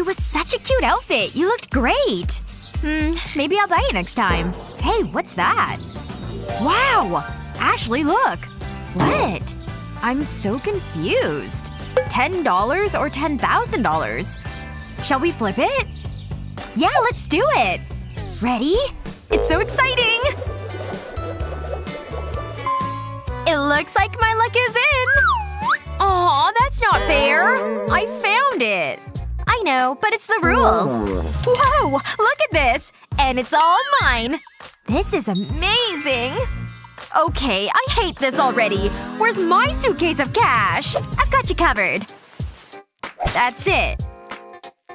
It was such a cute outfit. You looked great. Maybe I'll buy it next time. Hey, what's that? Wow! Ashley, look! What? I'm so confused. $10 or $10,000? Shall we flip it? Yeah, let's do it! Ready? It's so exciting! It looks like my luck is in! Aw, that's not fair! I found it! I know, but it's the rules. Whoa! Look at this! And it's all mine! This is amazing! Okay, I hate this already. Where's my suitcase of cash? I've got you covered. That's it.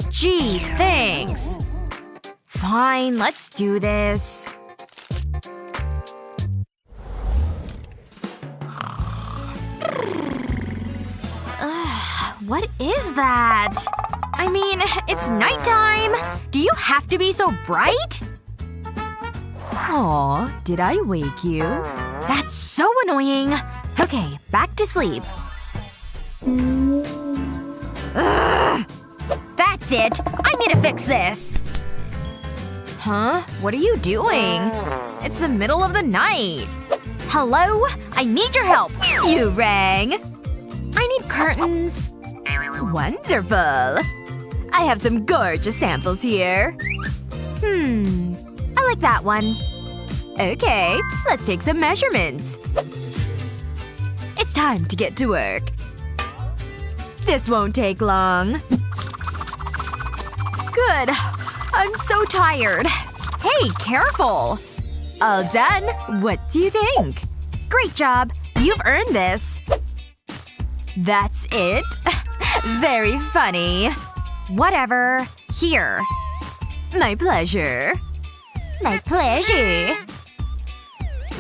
Gee, thanks. Fine, let's do this. Ugh, what is that? I mean, it's nighttime. Do you have to be so bright? Aw, did I wake you? That's so annoying. Okay, back to sleep. Ugh! That's it! I need to fix this! Huh? What are you doing? It's the middle of the night. Hello? I need your help! You rang! I need curtains. Wonderful. I have some gorgeous samples here. I like that one. Okay, let's take some measurements. It's time to get to work. This won't take long. Good. I'm so tired. Hey, careful. All done. What do you think? Great job. You've earned this. That's it? Very funny. Whatever. Here. My pleasure. My pleasure.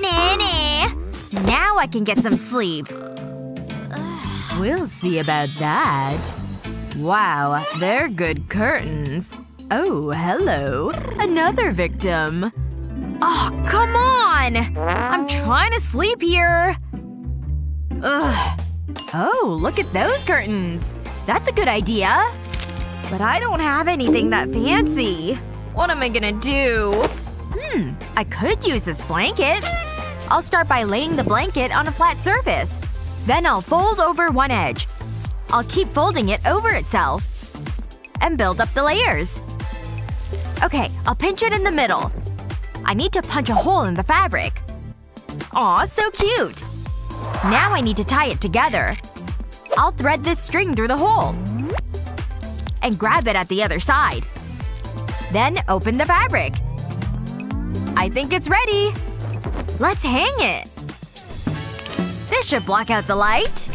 Nanny. Now I can get some sleep. We'll see about that. Wow, they're good curtains. Oh, hello. Another victim. Oh, come on! I'm trying to sleep here. Ugh. Oh, look at those curtains. That's a good idea. But I don't have anything that fancy. What am I gonna do? I could use this blanket. I'll start by laying the blanket on a flat surface. Then I'll fold over one edge. I'll keep folding it over itself. And build up the layers. Okay, I'll pinch it in the middle. I need to punch a hole in the fabric. Aw, so cute! Now I need to tie it together. I'll thread this string through the hole. And grab it at the other side. Then open the fabric. I think it's ready. Let's hang it. This should block out the light.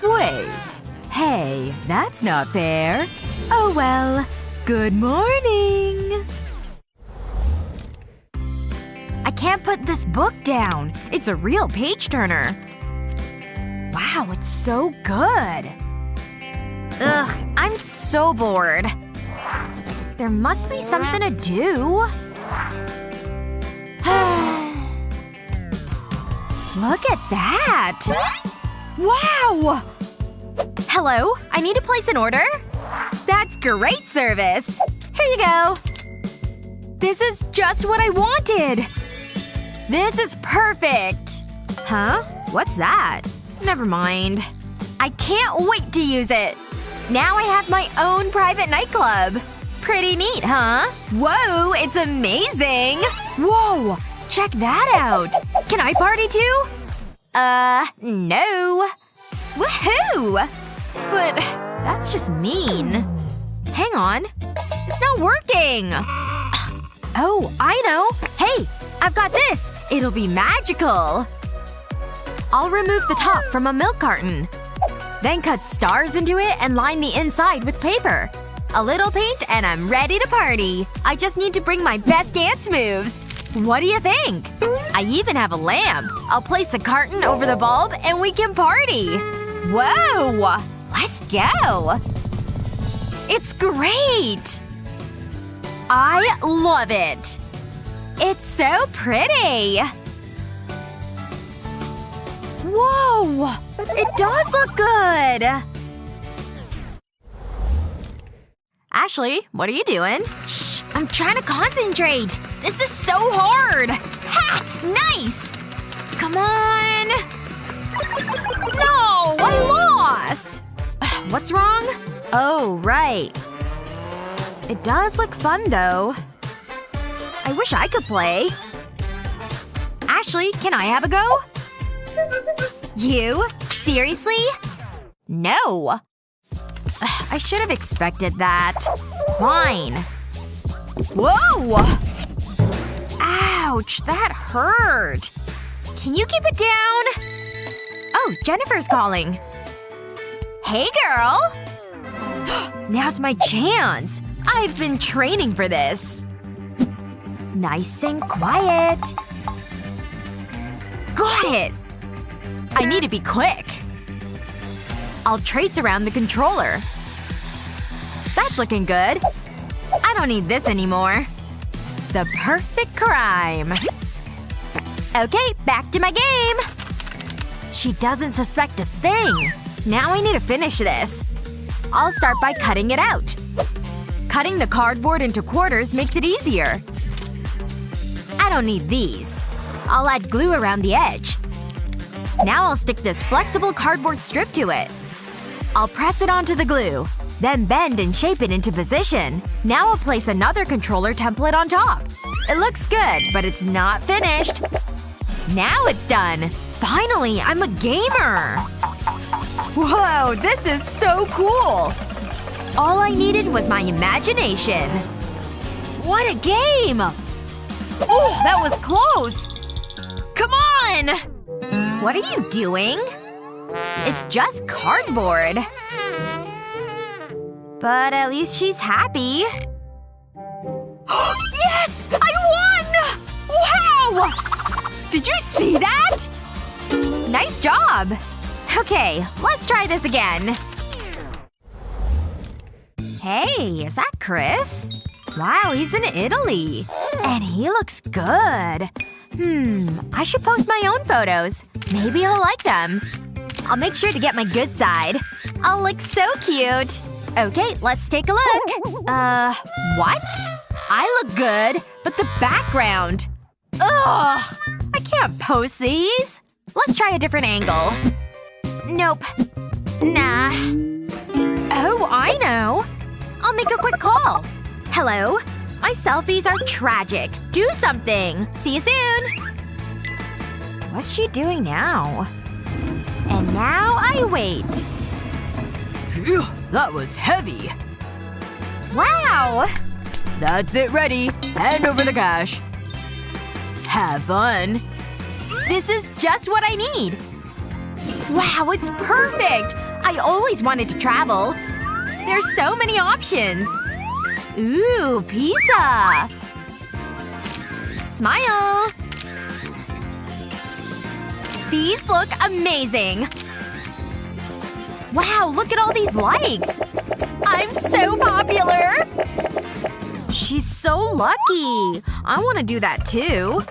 Wait. Hey, that's not fair. Oh well. Good morning. I can't put this book down. It's a real page-turner. Wow, it's so good. Ugh, I'm so bored. There must be something to do. Look at that! Wow! Hello? I need to place an order? That's great service! Here you go! This is just what I wanted! This is perfect! Huh? What's that? Never mind. I can't wait to use it! Now I have my own private nightclub! Pretty neat, huh? Whoa, it's amazing! Whoa! Check that out! Can I party too? No. Woohoo! But that's just mean. Hang on. It's not working! Oh, I know! Hey! I've got this! It'll be magical! I'll remove the top from a milk carton. Then cut stars into it and line the inside with paper. A little paint and I'm ready to party. I just need to bring my best dance moves. What do you think? I even have a lamp. I'll place a carton over the bulb and we can party. Whoa! Let's go! It's great! I love it! It's so pretty! Whoa! It does look good! Ashley, what are you doing? Shh! I'm trying to concentrate! This is so hard! Ha! Nice! Come on! No! I lost! What's wrong? Oh, right. It does look fun, though. I wish I could play. Ashley, can I have a go? You? Seriously? No. I should have expected that. Fine. Whoa! Ouch, that hurt. Can you keep it down? Oh, Jennifer's calling. Hey, girl! Now's my chance. I've been training for this. Nice and quiet. Got it! I need to be quick. I'll trace around the controller. That's looking good. I don't need this anymore. The perfect crime. Okay, back to my game. She doesn't suspect a thing. Now I need to finish this. I'll start by cutting it out. Cutting the cardboard into quarters makes it easier. I don't need these. I'll add glue around the edge. Now I'll stick this flexible cardboard strip to it. I'll press it onto the glue. Then bend and shape it into position. Now I'll place another controller template on top. It looks good, but it's not finished. Now it's done! Finally, I'm a gamer! Whoa, this is so cool! All I needed was my imagination. What a game! Oh, that was close! Come on! What are you doing? It's just cardboard. But at least she's happy. Yes! I won! Wow! Did you see that? Nice job! Okay, let's try this again. Hey, is that Chris? Wow, he's in Italy. And he looks good. I should post my own photos. Maybe he'll like them. I'll make sure to get my good side. I'll look so cute. Okay, let's take a look. What? I look good, but the background. Ugh! I can't post these. Let's try a different angle. Nope. Nah. Oh, I know. I'll make a quick call. Hello? My selfies are tragic. Do something. See you soon. What's she doing now? And now I wait. Phew, that was heavy. Wow! That's it, ready. Hand over the cash. Have fun. This is just what I need. Wow, it's perfect! I always wanted to travel. There's so many options. Ooh, pizza! Smile! These look amazing! Wow, look at all these likes! I'm so popular! She's so lucky! I want to do that too.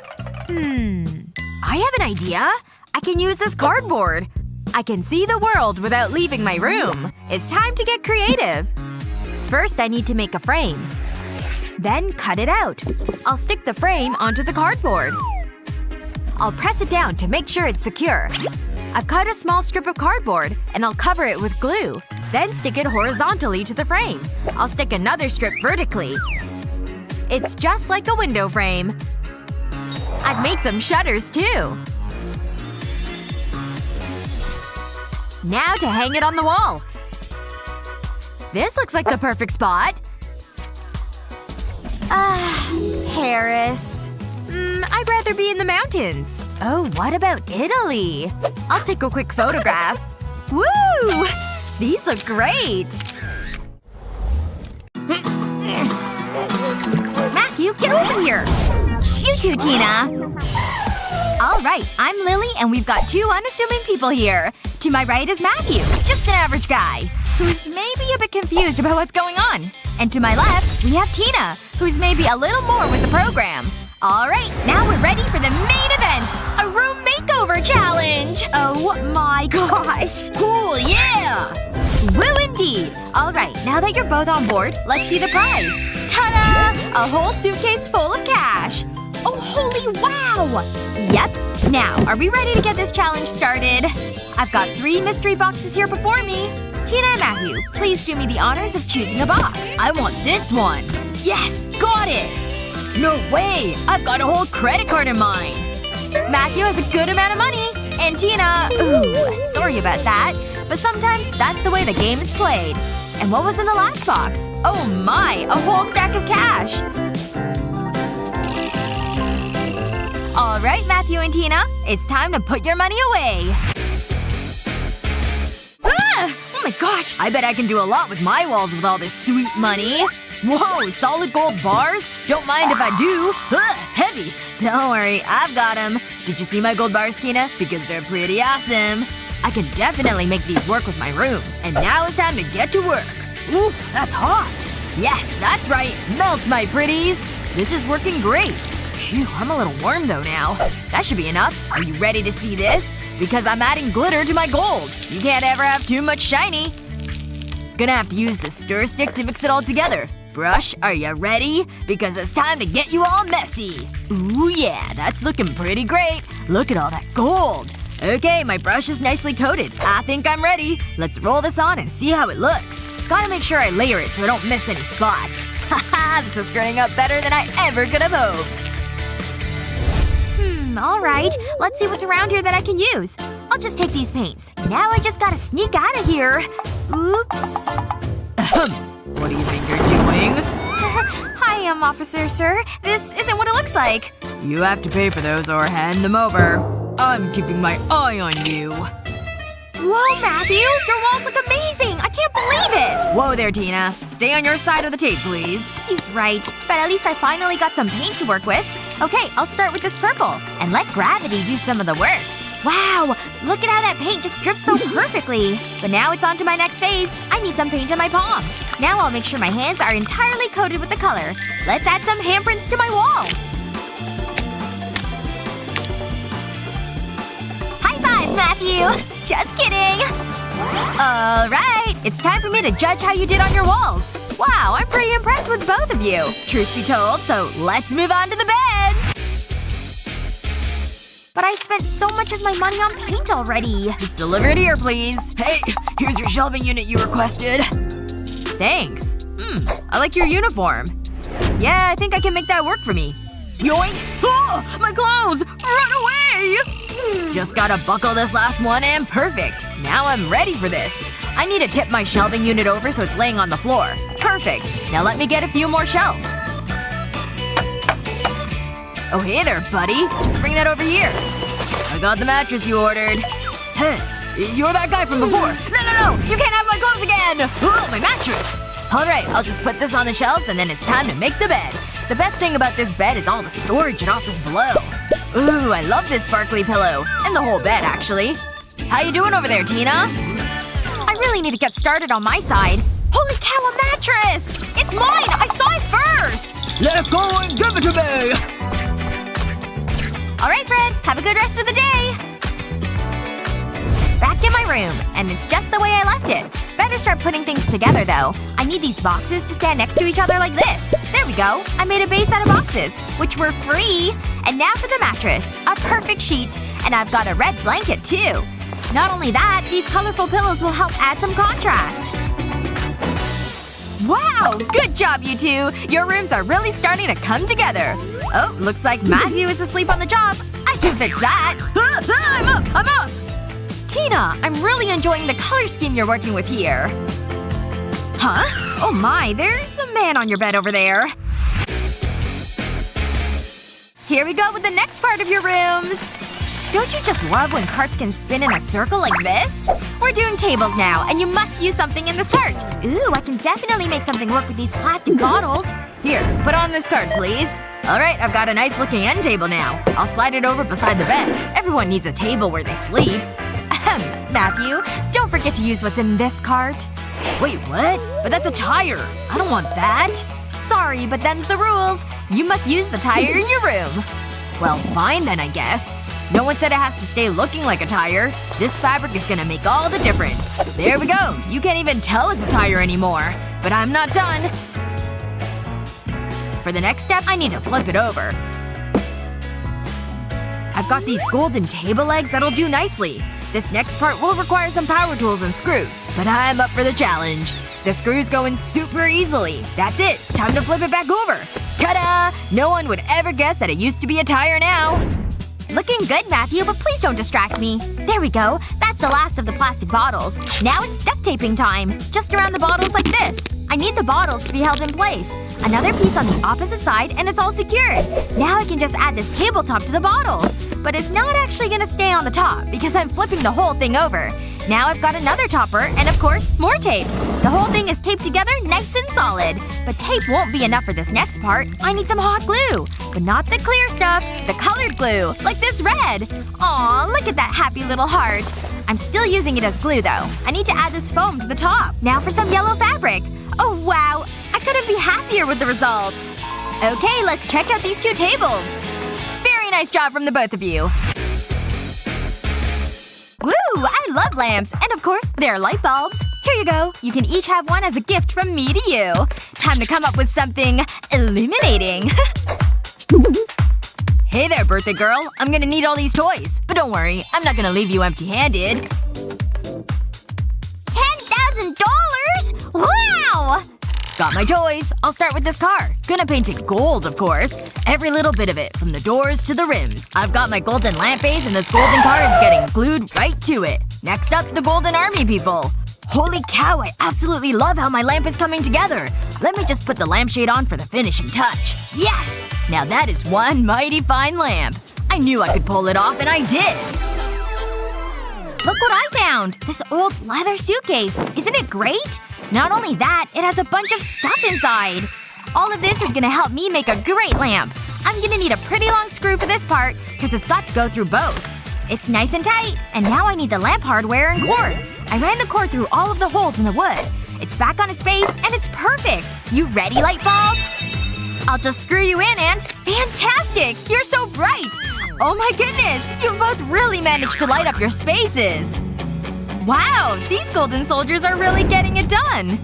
I have an idea. I can use this cardboard. I can see the world without leaving my room. It's time to get creative. First, I need to make a frame. Then cut it out. I'll stick the frame onto the cardboard. I'll press it down to make sure it's secure. I've cut a small strip of cardboard, and I'll cover it with glue. Then stick it horizontally to the frame. I'll stick another strip vertically. It's just like a window frame. I've made some shutters, too. Now to hang it on the wall. This looks like the perfect spot. Paris. I'd rather be in the mountains. Oh, what about Italy? I'll take a quick photograph. Woo! These look great! Matthew, get over here! You too, Tina! Alright, I'm Lily and we've got two unassuming people here. To my right is Matthew, just an average guy, who's maybe a bit confused about what's going on. And to my left, we have Tina, who's maybe a little more with the program. Alright, now we're ready for the main event! A room makeover challenge! Oh my gosh! Cool, yeah! Woo indeed! Alright, now Now that you're both on board, let's see the prize. Ta-da! A whole suitcase full of cash. Oh, holy wow! Yep. Now, are we ready to get this challenge started? I've got 3 mystery boxes here before me. Tina and Matthew, please do me the honors of choosing a box. I want this one. Yes! Got it! No way! I've got a whole credit card in mine. Matthew has a good amount of money. And Tina… ooh, sorry about that. But sometimes that's the way the game is played. And what was in the last box? Oh my! A whole stack of cash! Alright, Matthew and Tina. It's time to put your money away. Ah! Oh my gosh! I bet I can do a lot with my walls with all this sweet money. Whoa! Solid gold bars? Don't mind if I do. Ugh, heavy. Don't worry, I've got them. Did you see my gold bars, Tina? Because they're pretty awesome. I can definitely make these work with my room. And now it's time to get to work. Ooh, that's hot. Yes, that's right. Melt, my pretties. This is working great. Phew, I'm a little warm though now. That should be enough. Are you ready to see this? Because I'm adding glitter to my gold. You can't ever have too much shiny. Gonna have to use the stir stick to mix it all together. Brush, are you ready? Because it's time to get you all messy. Ooh yeah, that's looking pretty great. Look at all that gold. Okay, my brush is nicely coated. I think I'm ready. Let's roll this on and see how it looks. Gotta make sure I layer it so I don't miss any spots. Haha, this is turning out better than I ever could have hoped. Alright. Let's see what's around here that I can use. I'll just take these paints. Now I just gotta sneak out of here. Oops. What do you think you're doing? Hi, officer, sir. This isn't what it looks like. You have to pay for those or hand them over. I'm keeping my eye on you. Whoa, Matthew! Your walls look amazing! I can't believe it! Whoa there, Tina. Stay on your side of the tape, please. He's right. But at least I finally got some paint to work with. Okay, I'll start with this purple. And let gravity do some of the work. Wow! Look at how that paint just drips so perfectly. But now it's on to my next phase. I need some paint on my palm. Now I'll make sure my hands are entirely coated with the color. Let's add some handprints to my wall. High five, Matthew! Just kidding! Alright, it's time for me to judge how you did on your walls. Wow, I'm pretty impressed with both of you. Truth be told, so let's move on to the beds! But I spent so much of my money on paint already. Just deliver it here, please. Hey, here's your shelving unit you requested. Thanks. I like your uniform. Yeah, I think I can make that work for me. Yoink! Oh! My clothes! Run away! Just gotta buckle this last one and perfect. Now I'm ready for this. I need to tip my shelving unit over so it's laying on the floor. Perfect. Now let me get a few more shelves. Oh hey there, buddy. Just bring that over here. I got the mattress you ordered. Hey, you're that guy from before. No! You can't have my clothes again! Oh, my mattress! Alright, I'll just put this on the shelves and then it's time to make the bed. The best thing about this bed is all the storage it offers below. Ooh, I love this sparkly pillow. And the whole bed, actually. How you doing over there, Tina? I really need to get started on my side. Holy cow, a mattress! It's mine! I saw it first! Let go and give it to me! Alright, Fred. Have a good rest of the day! Back in my room. And it's just the way I left it. Better start putting things together, though. I need these boxes to stand next to each other like this. There we go. I made a base out of boxes. Which were free. And now for the mattress. A perfect sheet. And I've got a red blanket, too. Not only that, these colorful pillows will help add some contrast. Wow! Good job, you two! Your rooms are really starting to come together. Oh, looks like Matthew is asleep on the job. I can fix that. I'm up! Tina, I'm really enjoying the color scheme you're working with here. Huh? Oh my, there's a man on your bed over there. Here we go with the next part of your rooms. Don't you just love when carts can spin in a circle like this? We're doing tables now, and you must use something in this cart. Ooh, I can definitely make something work with these plastic bottles. Here, put on this cart, please. Alright, I've got a nice looking end table now. I'll slide it over beside the bed. Everyone needs a table where they sleep. Ahem, Matthew, don't forget to use what's in this cart. Wait, what? But that's a tire. I don't want that. Sorry, but them's the rules. You must use the tire in your room. Well, fine then, I guess. No one said it has to stay looking like a tire. This fabric is gonna make all the difference. There we go. You can't even tell it's a tire anymore. but I'm not done. For the next step, I need to flip it over. I've got these golden table legs that'll do nicely. This next part will require some power tools and screws. But I'm up for the challenge. The screws go in super easily. That's it. Time to flip it back over. Ta-da! No one would ever guess that it used to be a tire now. Looking good, Matthew, but please don't distract me. There we go. That's the last of the plastic bottles. Now it's duct taping time. Just around the bottles like this. I need the bottles to be held in place. Another piece on the opposite side and it's all secured. Now I can just add this tabletop to the bottles. But it's not actually gonna stay on the top because I'm flipping the whole thing over. Now I've got another topper and of course, more tape. The whole thing is taped together nice and solid. But tape won't be enough for this next part. I need some hot glue. But not the clear stuff. The colored glue. Like this red. Aw, look at that happy little heart. I'm still using it as glue though. I need to add this foam to the top. Now for some yellow fabric. Oh wow. I couldn't be happier with the result. Okay, let's check out these two tables. Very nice job from the both of you. Woo! I love lamps. And of course, they're light bulbs. Here you go. You can each have one as a gift from me to you. Time to come up with something illuminating. Hey there, birthday girl. I'm gonna need all these toys. But don't worry, I'm not gonna leave you empty-handed. $10,000?! Wow! Got my toys. I'll start with this car. Gonna paint it gold, of course. Every little bit of it, from the doors to the rims. I've got my golden lamp base and this golden car is getting glued right to it. Next up, the golden army people. Holy cow, I absolutely love how my lamp is coming together. Let me just put the lampshade on for the finishing touch. Yes! Now that is one mighty fine lamp. I knew I could pull it off and I did. Look what I found! This old leather suitcase. Isn't it great? Not only that, it has a bunch of stuff inside. All of this is gonna help me make a great lamp. I'm gonna need a pretty long screw for this part, because it's got to go through both. It's nice and tight, and now I need the lamp hardware and cord. I ran the cord through all of the holes in the wood. It's back on its base, and it's perfect! You ready, light bulb? I'll just screw you in and… Fantastic! You're so bright! Oh my goodness! You've both really managed to light up your spaces! Wow! These golden soldiers are really getting it done!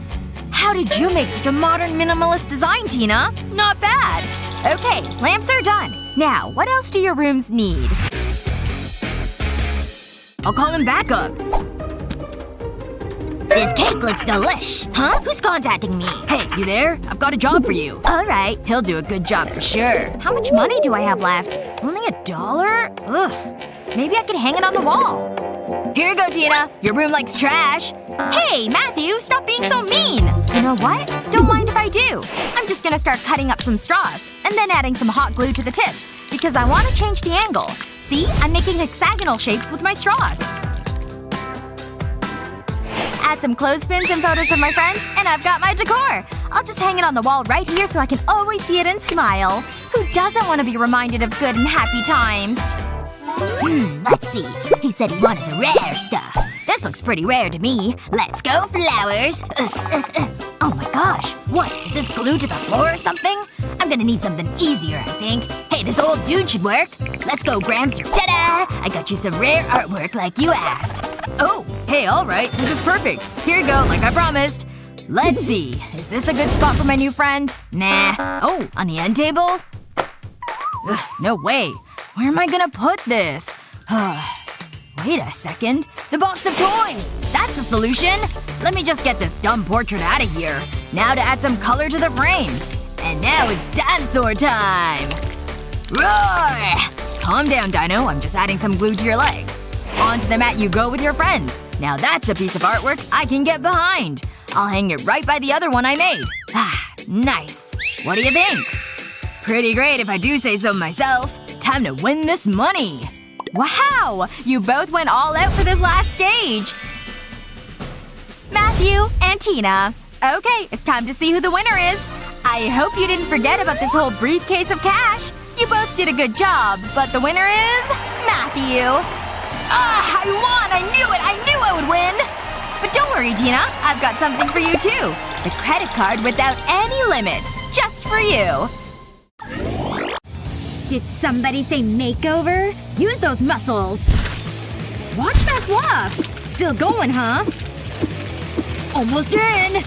How did you make such a modern minimalist design, Tina? Not bad! Okay, lamps are done. Now, what else do your rooms need? I'll call him back up. This cake looks delish. Huh? Who's contacting me? Hey, you there? I've got a job for you. Alright. He'll do a good job for sure. How much money do I have left? Only $1? Ugh. Maybe I could hang it on the wall. Here you go, Tina. Your room likes trash. Hey, Matthew! Stop being so mean! You know what? Don't mind if I do. I'm just gonna start cutting up some straws. And then adding some hot glue to the tips. Because I want to change the angle. See? I'm making hexagonal shapes with my straws. Add some clothespins and photos of my friends, and I've got my decor! I'll just hang it on the wall right here so I can always see it and smile. Who doesn't want to be reminded of good and happy times? Let's see. He said he wanted the rare stuff. This looks pretty rare to me. Let's go, flowers! Oh my gosh. What? Is this glued to the floor or something? I'm gonna need something easier, I think. Hey, this old dude should work. Let's go, Gramster. Ta-da! I got you some rare artwork like you asked. Oh, hey, alright. This is perfect. Here you go, like I promised. Let's see. Is this a good spot for my new friend? Nah. Oh, on the end table? Ugh, no way. Where am I gonna put this? Wait a second. The box of toys! That's the solution! Let me just get this dumb portrait out of here. Now to add some color to the frame. And now it's dinosaur time! Roar! Calm down, Dino. I'm just adding some glue to your legs. Onto the mat you go with your friends. Now that's a piece of artwork I can get behind. I'll hang it right by the other one I made. Ah, nice. What do you think? Pretty great if I do say so myself. Time to win this money! Wow! You both went all out for this last stage! Matthew and Tina. Okay, it's time to see who the winner is. I hope you didn't forget about this whole briefcase of cash. You both did a good job, but the winner is… Matthew! Ah! I won! I knew it! I knew I would win! But don't worry, Tina. I've got something for you, too. The credit card without any limit. Just for you. Did somebody say makeover? Use those muscles. Watch that fluff! Still going, huh? Almost in!